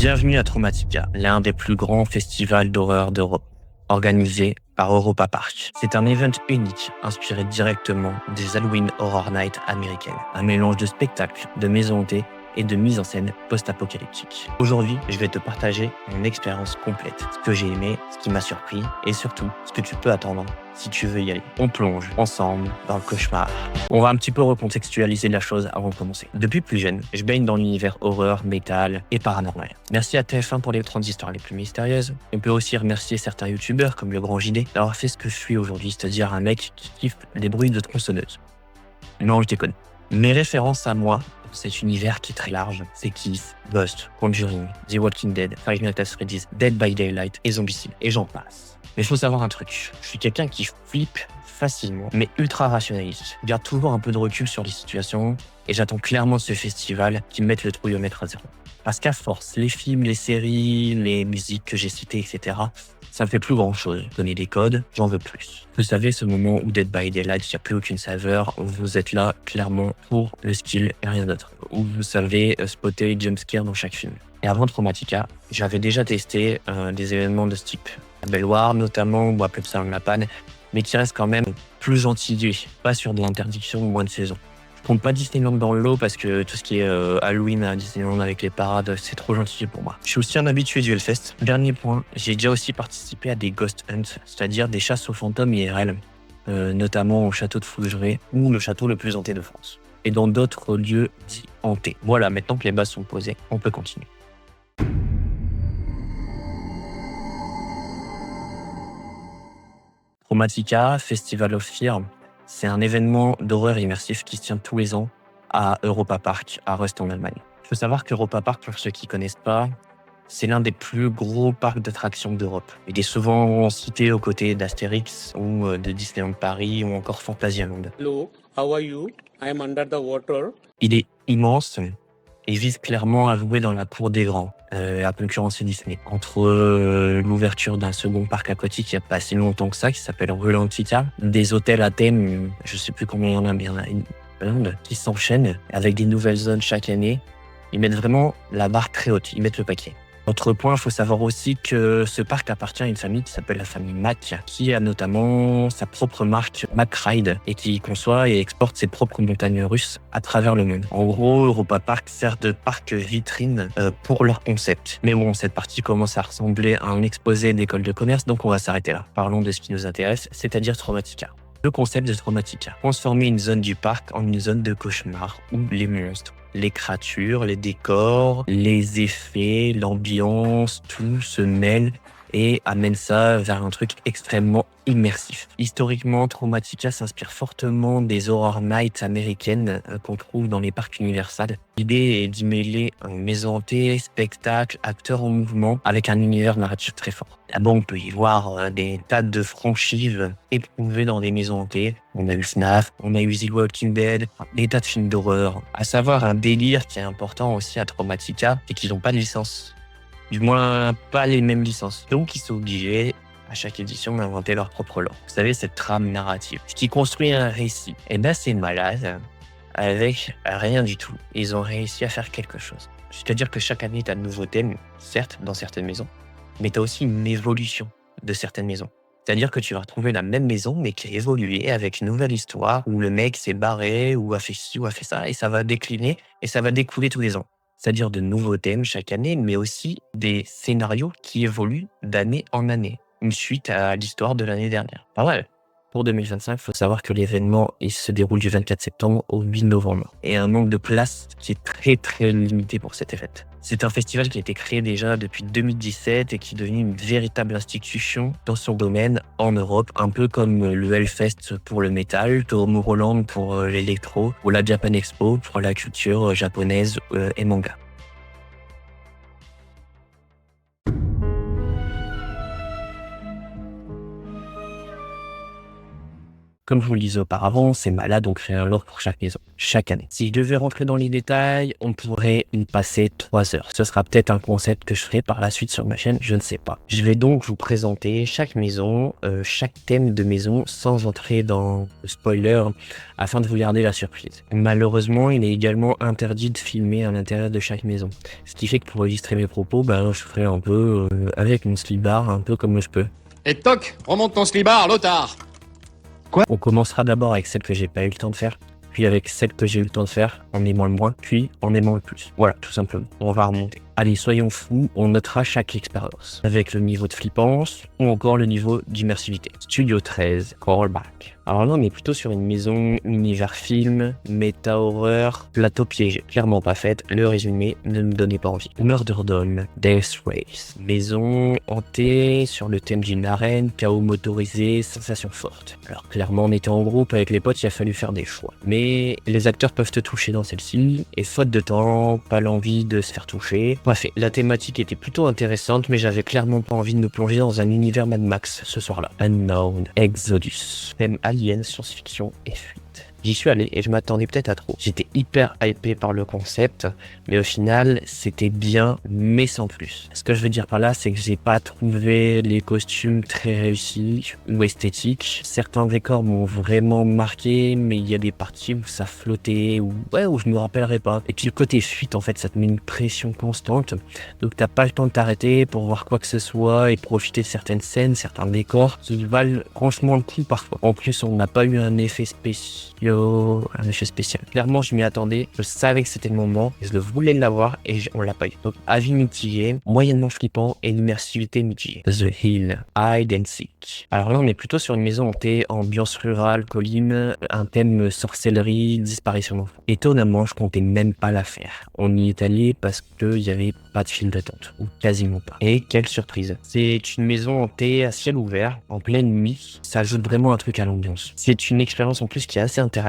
Bienvenue à Traumatica, l'un des plus grands festivals d'horreur d'Europe, organisé par Europa Park. C'est un event unique, inspiré directement des Halloween Horror Nights américaines. Un mélange de spectacles, de maisons hantées et de mise en scène post-apocalyptique. Aujourd'hui, je vais te partager mon expérience complète, ce que j'ai aimé, ce qui m'a surpris et surtout, ce que tu peux attendre si tu veux y aller. On plonge ensemble dans le cauchemar. On va un petit peu recontextualiser la chose avant de commencer. Depuis plus jeune, je baigne dans l'univers horreur, métal et paranormal. Merci à TF1 pour les 30 histoires les plus mystérieuses. On peut aussi remercier certains youtubeurs comme le Grand JD d'avoir fait ce que je suis aujourd'hui, c'est-à-dire un mec qui kiffe les bruits de tronçonneuse. Non, je déconne. Mes références à moi, cet univers qui est très large, c'est Kiss, Ghost, Conjuring, The Walking Dead, Five Nights at Freddy's, Dead by Daylight et Zombicide, et j'en passe. Mais il faut savoir un truc, je suis quelqu'un qui flippe facilement, mais ultra rationaliste. Je garde toujours un peu de recul sur les situations, et j'attends clairement ce festival qui me mette le trouillomètre à zéro. Parce qu'à force, les films, les séries, les musiques que j'ai citées, etc., ça me fait plus grand chose. Donner des codes, j'en veux plus. Vous savez, ce moment où Dead by Daylight, il n'y a plus aucune saveur, où vous êtes là, clairement, pour le style et rien d'autre. Où vous savez spotter les jumpscares dans chaque film. Et avant Traumatica, j'avais déjà testé des événements de ce type. À Belloir, notamment, ou à Plebsalon La Panne, mais qui reste quand même plus gentil, pas sur de l'interdiction ou moins de saison. Je compte pas Disneyland dans le lot parce que tout ce qui est Halloween à Disneyland avec les parades, c'est trop gentil pour moi. Je suis aussi un habitué du Hellfest. Dernier point, j'ai déjà aussi participé à des Ghost Hunts, c'est-à-dire des chasses aux fantômes IRL, notamment au château de Fougeray ou le château le plus hanté de France, et dans d'autres lieux dits hantés. Voilà, maintenant que les bases sont posées, on peut continuer. Traumatica, Festival of Fear, c'est un événement d'horreur immersif qui se tient tous les ans à Europa Park, à Rust en Allemagne. Il faut savoir qu'Europa Park, pour ceux qui ne connaissent pas, c'est l'un des plus gros parcs d'attractions d'Europe. Il est souvent cité aux côtés d'Astérix ou de Disneyland Paris ou encore Fantasyland. Hello, how are you? I am under the water. Il est immense et vise clairement à jouer dans la cour des grands, à concurrencer Disney. Entre l'ouverture d'un second parc aquatique il n'y a pas si longtemps que ça, qui s'appelle Rulantica, des hôtels à thème, je sais plus combien il y en a, mais il y en a une blinde, qui s'enchaînent avec des nouvelles zones chaque année. Ils mettent vraiment la barre très haute, ils mettent le paquet. Autre point, il faut savoir aussi que ce parc appartient à une famille qui s'appelle la famille Mack, qui a notamment sa propre marque Mack Ride et qui conçoit et exporte ses propres montagnes russes à travers le monde. En gros, Europa Park sert de parc vitrine pour leur concept. Mais bon, cette partie commence à ressembler à un exposé d'école de commerce, donc on va s'arrêter là. Parlons de ce qui nous intéresse, c'est-à-dire Traumatica. Le concept de Traumatica, transformer une zone du parc en une zone de cauchemar où les monstres, les créatures, les décors, les effets, l'ambiance, tout se mêle et amène ça vers un truc extrêmement immersif. Historiquement, Traumatica s'inspire fortement des Horror Nights américaines qu'on trouve dans les parcs Universal. L'idée est d'y mêler une maison hantée, spectacle, acteurs en mouvement avec un univers narratif très fort. Là-bas, on peut y voir des tas de franchises éprouvées dans des maisons hantées. On a eu FNAF, on a eu The Walking Dead, des tas de films d'horreur. À savoir un délire qui est important aussi à Traumatica, c'est qu'ils n'ont pas de licence. Du moins, pas les mêmes licences. Donc, ils sont obligés, à chaque édition, d'inventer leur propre lore. Vous savez, cette trame narrative. Ce qui construit un récit. Et ben, c'est malade, avec rien du tout. Ils ont réussi à faire quelque chose. C'est-à-dire que chaque année, tu as de nouveaux thèmes, certes, dans certaines maisons, mais tu as aussi une évolution de certaines maisons. C'est-à-dire que tu vas retrouver la même maison, mais qui a évolué avec une nouvelle histoire, où le mec s'est barré, ou a fait ci, ou a fait ça, et ça va décliner, et ça va découler tous les ans. C'est-à-dire de nouveaux thèmes chaque année, mais aussi des scénarios qui évoluent d'année en année, une suite à l'histoire de l'année dernière. Pas mal. Pour 2025, il faut savoir que l'événement il se déroule du 24 septembre au 8 novembre. Et un nombre de places qui est très très limité pour cet événement. C'est un festival qui a été créé déjà depuis 2017 et qui est devenu une véritable institution dans son domaine en Europe, un peu comme le Hellfest pour le métal, Tomorrowland pour l'électro, ou la Japan Expo pour la culture japonaise et manga. Comme je vous le disais auparavant, c'est malade, on crée un lore pour chaque maison, chaque année. Si je devais rentrer dans les détails, on pourrait y passer 3 heures. Ce sera peut-être un concept que je ferai par la suite sur ma chaîne, je ne sais pas. Je vais donc vous présenter chaque maison, chaque thème de maison, sans entrer dans le spoiler, afin de vous garder la surprise. Malheureusement, il est également interdit de filmer à l'intérieur de chaque maison. Ce qui fait que pour illustrer mes propos, je ferai un peu avec une slipbar, un peu comme je peux. Et toc, remonte ton slibard, l'otard. On commencera d'abord avec celle que j'ai pas eu le temps de faire, puis avec celle que j'ai eu le temps de faire en aimant le moins, puis en aimant le plus. Voilà, tout simplement. On va remonter. Allez, soyons fous, on notera chaque expérience, avec le niveau de flippance ou encore le niveau d'immersivité. Studio 13, Callback. Alors là, on est plutôt sur une maison univers film, méta-horreur, plateau piégé. Clairement pas faite, le résumé ne me donnait pas envie. Murderdome, Death Race. Maison hantée sur le thème d'une arène, chaos motorisé, sensation forte. Alors clairement, on était en groupe avec les potes, il a fallu faire des choix. Mais les acteurs peuvent te toucher dans celle-ci, et faute de temps, pas l'envie de se faire toucher. Bref, la thématique était plutôt intéressante, mais j'avais clairement pas envie de me plonger dans un univers Mad Max ce soir-là. Unknown, Exodus, thème alien, science-fiction et fuite. J'y suis allé et je m'attendais peut-être à trop. J'étais hyper hypé par le concept, mais au final, c'était bien, mais sans plus. Ce que je veux dire par là, c'est que j'ai pas trouvé les costumes très réussis ou esthétiques. Certains décors m'ont vraiment marqué, mais il y a des parties où ça flottait, où je me rappellerai pas. Et puis le côté fuite, en fait, ça te met une pression constante. Donc t'as pas le temps de t'arrêter pour voir quoi que ce soit et profiter de certaines scènes, certains décors. Ça valent franchement le coup parfois. En plus, on n'a pas eu un effet spécial. Clairement, je m'y attendais. Je savais que c'était le moment. Je voulais l'avoir et on l'a pas eu. Donc, avis mitigé, moyennement flippant et une immersivité mitigée. The Hill, Hide and Seek. Alors là, on est plutôt sur une maison hantée, ambiance rurale, colline, un thème sorcellerie, disparition d'enfants. Étonnamment, je comptais même pas la faire. On y est allé parce qu'il y avait pas de file d'attente, ou quasiment pas. Et quelle surprise. C'est une maison hantée à ciel ouvert, en pleine nuit. Ça ajoute vraiment un truc à l'ambiance. C'est une expérience en plus qui est assez interactive.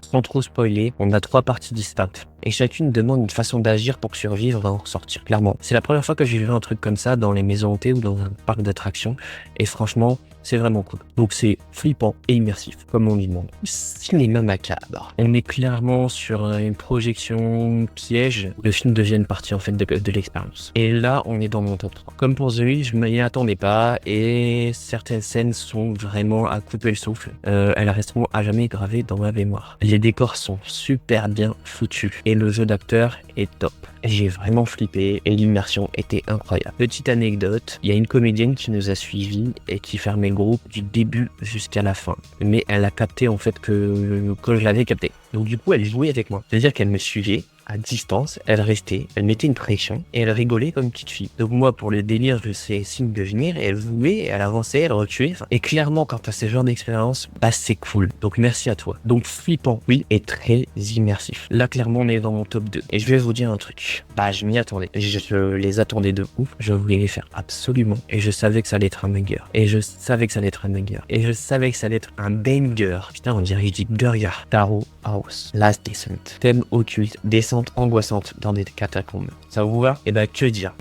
Sans trop spoiler, on a 3 parties distinctes. Et chacune demande une façon d'agir pour survivre et en ressortir. Clairement, c'est la première fois que j'ai vu un truc comme ça dans les maisons hantées ou dans un parc d'attractions. Et franchement, c'est vraiment cool. Donc c'est flippant et immersif, comme on lui demande. Cinéma macabre. On est clairement sur une projection piège. Le film devient une partie en fait de l'expérience. Et là, on est dans mon top 3. Comme pour The Hill, je m'y attendais pas et certaines scènes sont vraiment à couper le souffle. Elles resteront à jamais gravées dans ma mémoire. Les décors sont super bien foutus et le jeu d'acteur est top. J'ai vraiment flippé et l'immersion était incroyable. Petite anecdote, il y a une comédienne qui nous a suivis et qui fermait le groupe du début jusqu'à la fin. Mais elle a capté en fait que je l'avais capté. Donc du coup, elle jouait avec moi. C'est-à-dire qu'elle me suivait à distance, elle restait, elle mettait une pression et elle rigolait comme une petite fille. Donc moi, pour le délire, je sais signe de venir et elle jouait, elle avançait, elle reculait. Et clairement, quand t'as ce genre d'expérience, c'est cool. Donc merci à toi. Donc flippant, oui, et très immersif. Là, clairement, on est dans mon top 2. Et je vais vous dire un truc. Je m'y attendais. Je les attendais de ouf. Je voulais les faire absolument. Et je savais que ça allait être un banger. Et je savais que ça allait être un banger. Et je savais que ça allait être un banger. Putain, on dirait que je dis burger. Taro House. Last Descent. Thème occulte. Descente angoissante dans des catacombes. Ça vous va? Que dire?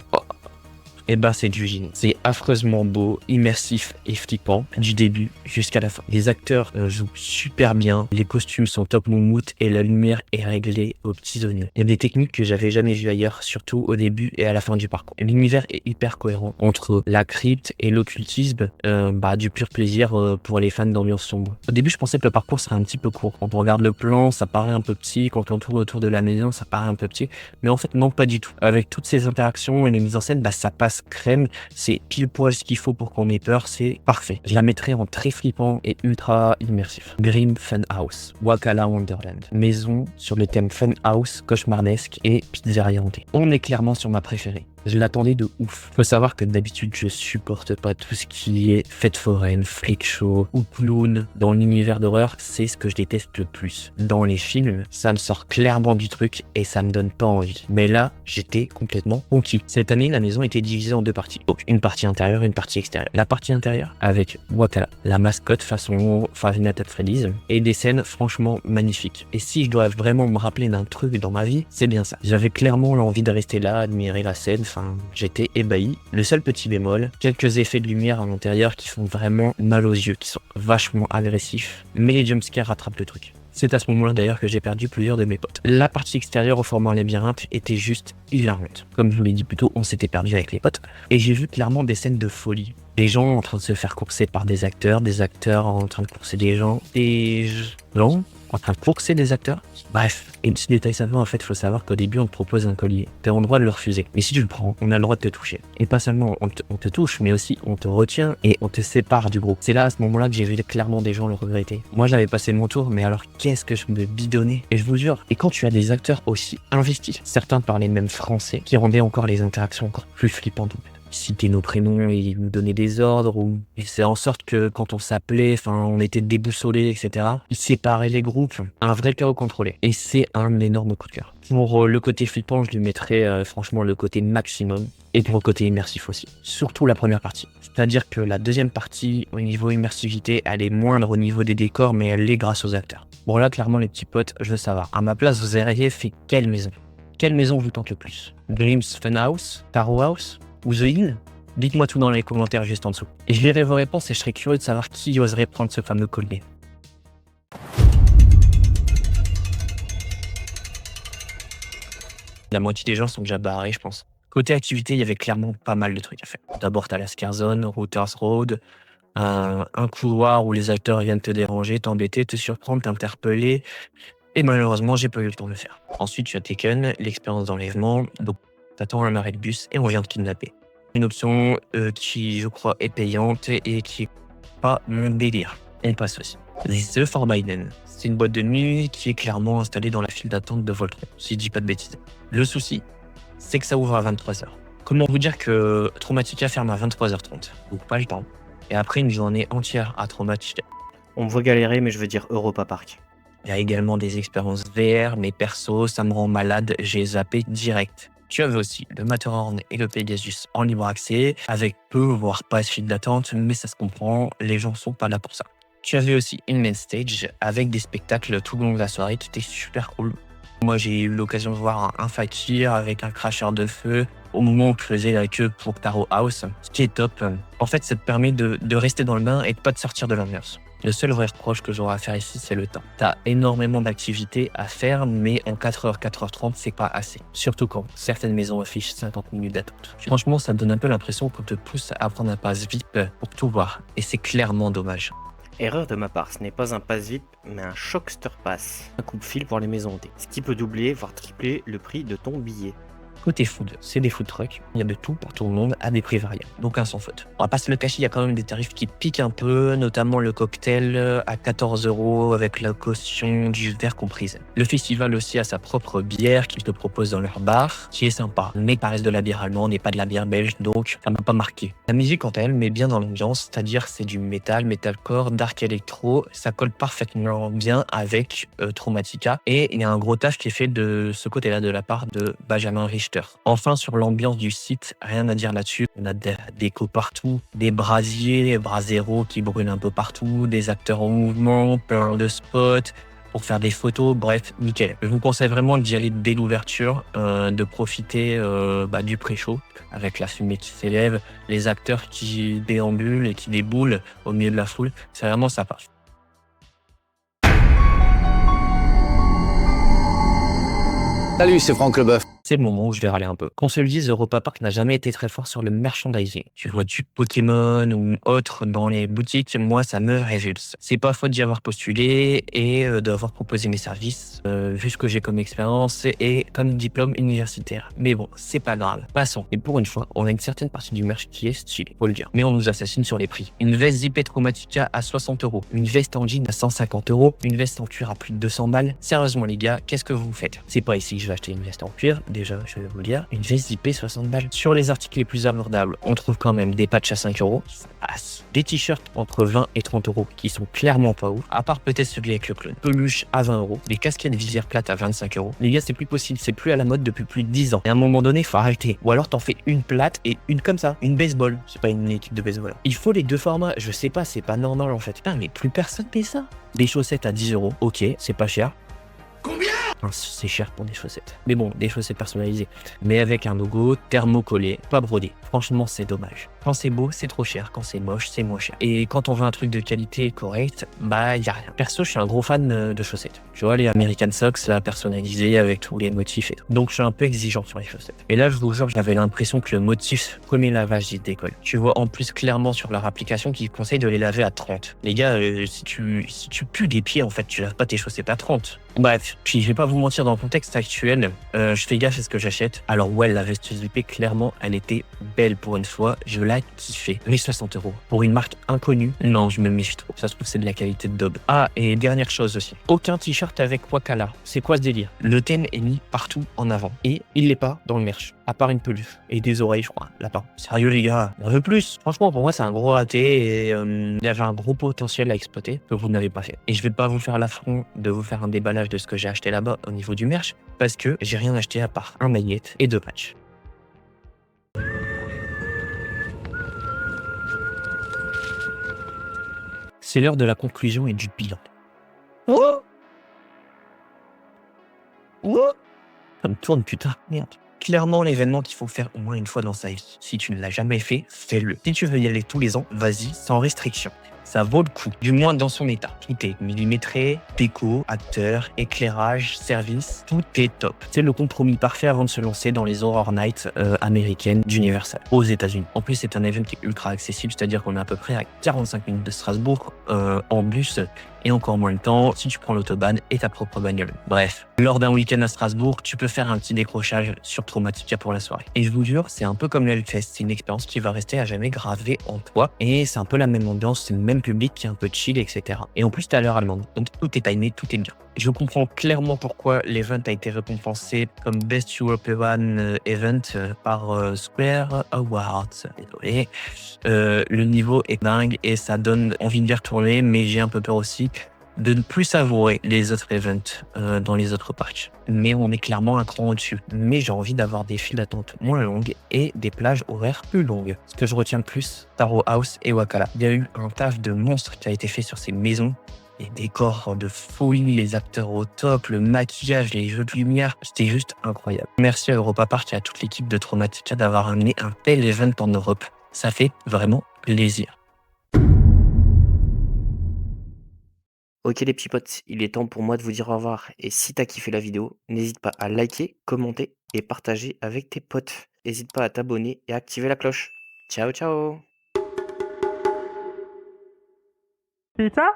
C'est du génie. C'est affreusement beau, immersif et flippant du début jusqu'à la fin. Les acteurs jouent super bien, les costumes sont top moumoute et la lumière est réglée aux petits oignons. Il y a des techniques que j'avais jamais vues ailleurs, surtout au début et à la fin du parcours. L'univers est hyper cohérent entre la crypte et l'occultisme, du pur plaisir pour les fans d'ambiance sombre. Au début, je pensais que le parcours serait un petit peu court. Quand on regarde le plan, ça paraît un peu petit. Quand on tourne autour de la maison, ça paraît un peu petit. Mais en fait, non, pas du tout. Avec toutes ces interactions et les mises en scène, ça passe crème, c'est pile poil ce qu'il faut pour qu'on ait peur, c'est parfait. Je la mettrais en très flippant et ultra immersif. Grim Funhouse, Wakala Wonderland, maison sur le thème Funhouse, cauchemardesque et pizzeria hantée. On est clairement sur ma préférée. Je l'attendais de ouf. Faut savoir que d'habitude, je supporte pas tout ce qui est fête foraine, freak show ou clown. Dans l'univers d'horreur, c'est ce que je déteste le plus. Dans les films, ça me sort clairement du truc et ça me donne pas envie. Mais là, j'étais complètement conquis. Cette année, la maison était divisée en 2 parties. Donc, une partie intérieure et une partie extérieure. La partie intérieure, avec Wakala, la mascotte façon Five Nights at Freddy's, et des scènes franchement magnifiques. Et si je dois vraiment me rappeler d'un truc dans ma vie, c'est bien ça. J'avais clairement l'envie de rester là, admirer la scène, enfin, j'étais ébahi. Le seul petit bémol, quelques effets de lumière à l'intérieur qui font vraiment mal aux yeux, qui sont vachement agressifs, mais les jumpscares rattrapent le truc. C'est à ce moment-là d'ailleurs que j'ai perdu plusieurs de mes potes. La partie extérieure au format labyrinthe était juste hilarante. Comme je vous l'ai dit plus tôt, on s'était perdu avec les potes. Et j'ai vu clairement des scènes de folie. Des gens en train de se faire courser par des acteurs en train de courser des gens en train de courser des acteurs. Bref, et petit détail savant, en fait, il faut savoir qu'au début, on te propose un collier. T'es en droit de le refuser. Mais si tu le prends, on a le droit de te toucher. Et pas seulement on te touche, mais aussi on te retient et on te sépare du groupe. C'est là, à ce moment-là, que j'ai vu clairement des gens le regretter. Moi, j'avais passé mon tour, mais alors qu'est-ce que je me bidonnais. Et je vous jure, et quand tu as des acteurs aussi investis, certains parlaient même français, qui rendaient encore les interactions encore plus flippantes. Citer nos prénoms et ils nous donnaient des ordres ou ils faisaient en sorte que quand on s'appelait, on était déboussolés, etc. Ils séparaient les groupes, un vrai chaos contrôlé. Et c'est un énorme coup de cœur. Pour le côté flippant, je lui mettrais franchement le côté maximum et pour le côté immersif aussi. Surtout la première partie. C'est-à-dire que la deuxième partie, au niveau immersivité, elle est moindre au niveau des décors, mais elle l'est grâce aux acteurs. Bon là, clairement les petits potes, je veux savoir. À ma place, vous auriez fait quelle maison? Quelle maison vous tente le plus? Dreams Funhouse, Taro House ou The Hill? Dites-moi tout dans les commentaires juste en dessous. Et je verrai vos réponses et je serais curieux de savoir qui oserait prendre ce fameux collier. La moitié des gens sont déjà barrés, je pense. Côté activité, il y avait clairement pas mal de trucs à faire. D'abord, t'as la Scare Zone, Routers Road, un couloir où les acteurs viennent te déranger, t'embêter, te surprendre, t'interpeller. Et malheureusement, j'ai pas eu le temps de le faire. Ensuite, tu as Taken, l'expérience d'enlèvement. Donc, t'attends un arrêt de bus et on vient te kidnapper. Une option qui, je crois, est payante et qui est pas mon délire. Elle passe aussi. The Forbidden. C'est une boîte de nuit qui est clairement installée dans la file d'attente de Voltron, si je dis pas de bêtises. Le souci, c'est que ça ouvre à 23h. Comment vous dire que Traumatica ferme à 23h30, donc pas le temps. Et après une journée entière à Traumatica. On me voit galérer, mais je veux dire Europa Park. Il y a également des expériences VR, mais perso, ça me rend malade, j'ai zappé direct. Tu avais aussi le Matterhorn et le Pegasus en libre accès, avec peu, voire pas de file d'attente, mais ça se comprend, les gens sont pas là pour ça. Tu avais aussi une main stage avec des spectacles tout le long de la soirée, c'était super cool. Moi, j'ai eu l'occasion de voir un fakir avec un cracheur de feu au moment où je faisais la queue pour Taro House, ce qui est top. En fait, ça te permet de rester dans le bain et de pas te sortir de l'ambiance. Le seul vrai reproche que j'aurai à faire ici, c'est le temps. T'as énormément d'activités à faire, mais en 4h, 4h30, c'est pas assez. Surtout quand certaines maisons affichent 50 minutes d'attente. Franchement, ça me donne un peu l'impression qu'on te pousse à prendre un pass VIP pour tout voir. Et c'est clairement dommage. Erreur de ma part, ce n'est pas un pass VIP, mais un Shockster Pass. Un coupe-fil pour les maisons hantées. Ce qui peut doubler, voire tripler le prix de ton billet. Côté food, c'est des food trucks. Il y a de tout pour tout le monde à des prix variables. Donc un sans faute. On va pas se le cacher, il y a quand même des tarifs qui piquent un peu, notamment le cocktail à 14 € avec la caution du verre comprise. Le festival aussi a sa propre bière qu'ils te proposent dans leur bar, qui est sympa. Mais ça reste de la bière allemande et pas de la bière belge, donc ça m'a pas marqué. La musique quant à elle met bien dans l'ambiance, c'est-à-dire c'est du metalcore, dark electro, ça colle parfaitement bien avec Traumatica. Et il y a un gros taf qui est fait de ce côté-là de la part de Benjamin Richter. Enfin, sur l'ambiance du site, rien à dire là-dessus. On a des décos partout, des brasiers, des braseros qui brûlent un peu partout, des acteurs en mouvement, plein de spots pour faire des photos, bref, nickel. Je vous conseille vraiment d'y aller dès l'ouverture, de profiter du pré-show avec la fumée qui s'élève, les acteurs qui déambulent et qui déboulent au milieu de la foule. C'est vraiment sympa. Salut, c'est Franck Leboeuf. C'est le moment où je vais râler un peu. Qu'on se le dise, Europa Park n'a jamais été très fort sur le merchandising. Tu vois du Pokémon ou autre dans les boutiques, moi ça me révulse. C'est pas faute d'y avoir postulé et d'avoir proposé mes services, vu ce que j'ai comme expérience et comme diplôme universitaire. Mais bon, c'est pas grave. Passons. Et pour une fois, on a une certaine partie du merch qui est stylée, faut le dire. Mais on nous assassine sur les prix. Une veste zippée Traumatica à 60 €, une veste en jean à 150 €, une veste en cuir à plus de 200 balles. Sérieusement les gars, qu'est-ce que vous faites? C'est pas ici que je vais acheter une veste en cuir. Déjà, je vais vous le dire, une veste zippée 60 balles. Sur les articles les plus abordables, on trouve quand même des patchs à 5 €, ça passe. Des t-shirts entre 20 et 30 € qui sont clairement pas ouf, à part peut-être celui avec le clone. Peluche à 20 €, des casquettes visière plate à 25 €. Les gars, c'est plus possible, c'est plus à la mode depuis plus de 10 ans. Et à un moment donné, faut arrêter. Ou alors t'en fais une plate et une comme ça, une baseball. C'est pas une équipe de baseball. Il faut les deux formats, je sais pas, c'est pas normal en fait. Putain, mais plus personne fait ça. Des chaussettes à 10 €, ok, c'est pas cher. Combien? Enfin, c'est cher pour des chaussettes. Mais bon, des chaussettes personnalisées. Mais avec un logo thermocollé, pas brodé. Franchement, c'est dommage. Quand c'est beau, c'est trop cher. Quand c'est moche, c'est moins cher. Et quand on veut un truc de qualité correcte, bah, y a rien. Perso, je suis un gros fan de chaussettes. Tu vois, les American Socks, là, personnalisés avec tous les motifs et tout. Donc, je suis un peu exigeant sur les chaussettes. Et là, je vous jure, j'avais l'impression que le motif premier lavage, il décolle. Tu vois en plus clairement sur leur application qu'ils conseillent de les laver à 30. Les gars, si tu pues des pieds, en fait, tu laves pas tes chaussettes à 30. Bref, puis je vais pas vous mentir, dans le contexte actuel, je fais gaffe à ce que j'achète. Alors ouais, la veste UZP, clairement, elle était belle pour une fois. Je l'ai kiffé. Mais 60 €. Pour une marque inconnue, non, je me méfie trop. Ça se trouve, c'est de la qualité de daube. Ah, et dernière chose aussi. Aucun t-shirt avec Wakala. C'est quoi ce délire? Le thème est mis partout en avant. Et il l'est pas dans le merch. À part une peluche. Et des oreilles, je crois, là-bas. Sérieux, les gars, un peu plus. Franchement, pour moi, c'est un gros raté et il y avait un gros potentiel à exploiter que vous n'avez pas fait. Et je vais pas vous faire l'affront de vous faire un déballage de ce que j'ai acheté là-bas au niveau du merch parce que j'ai rien acheté à part un maillette et 2 patchs. C'est l'heure de la conclusion et du bilan. Oh, oh, ça me tourne, putain, merde. Clairement, l'événement qu'il faut faire au moins une fois dans sa vie. Si tu ne l'as jamais fait, fais-le. Si tu veux y aller tous les ans, vas-y, sans restriction. Ça vaut le coup, du moins dans son état. Tout est millimétré, déco, acteurs, éclairage, service, tout est top. C'est le compromis parfait avant de se lancer dans les Horror Nights américaines d'Universal, aux États-Unis. En plus, c'est un événement qui est ultra accessible, c'est-à-dire qu'on est à peu près à 45 minutes de Strasbourg en bus et encore moins de temps si tu prends l'autobahn et ta propre bagnole. Bref, lors d'un week-end à Strasbourg, tu peux faire un petit décrochage sur Traumatica pour la soirée. Et je vous jure, c'est un peu comme l'Hellfest, c'est une expérience qui va rester à jamais gravée en toi. Et c'est un peu la même ambiance, c'est le même public qui est un peu chill, etc. Et en plus, t'es à l'heure allemande, donc tout est timé, tout est bien. Je comprends clairement pourquoi l'event a été récompensé comme Best European Event par Square Awards. Désolé. Le niveau est dingue et ça donne envie de y retourner, mais j'ai un peu peur aussi de ne plus savourer les autres events dans les autres parcs. Mais on est clairement un cran au-dessus. Mais j'ai envie d'avoir des files d'attente moins longues et des plages horaires plus longues. Ce que je retiens le plus, Taro House et Wakala. Il y a eu un taf de monstre qui a été fait sur ces maisons. Les décors de folie, les acteurs au top, le maquillage, les jeux de lumière, c'était juste incroyable. Merci à Europa Park et à toute l'équipe de Traumatica d'avoir amené un tel event en Europe. Ça fait vraiment plaisir. Ok les petits potes, il est temps pour moi de vous dire au revoir. Et si t'as kiffé la vidéo, n'hésite pas à liker, commenter et partager avec tes potes. N'hésite pas à t'abonner et à activer la cloche. Ciao ciao. C'est ça?